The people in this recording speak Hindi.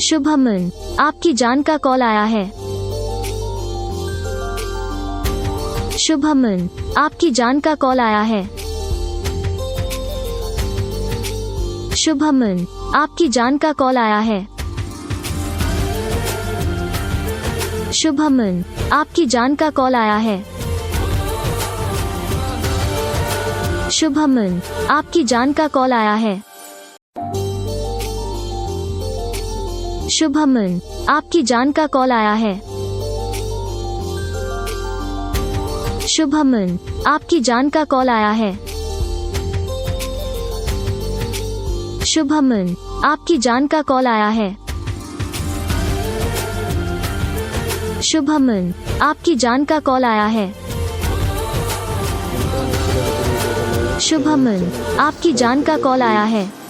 शुभमन, आपकी जान का कॉल आया है। शुभमन, आपकी जान का कॉल आया है। शुभमन, आपकी जान का कॉल आया है। शुभमन, आपकी जान का कॉल आया है। शुभमन, आपकी जान का कॉल आया है। शुभमन, आपकी जान का कॉल आया है। शुभमन, आपकी जान का कॉल आया है। शुभमन, आपकी जान का कॉल आया है। शुभमन, आपकी जान का कॉल आया है। शुभमन, आपकी जान का कॉल आया है।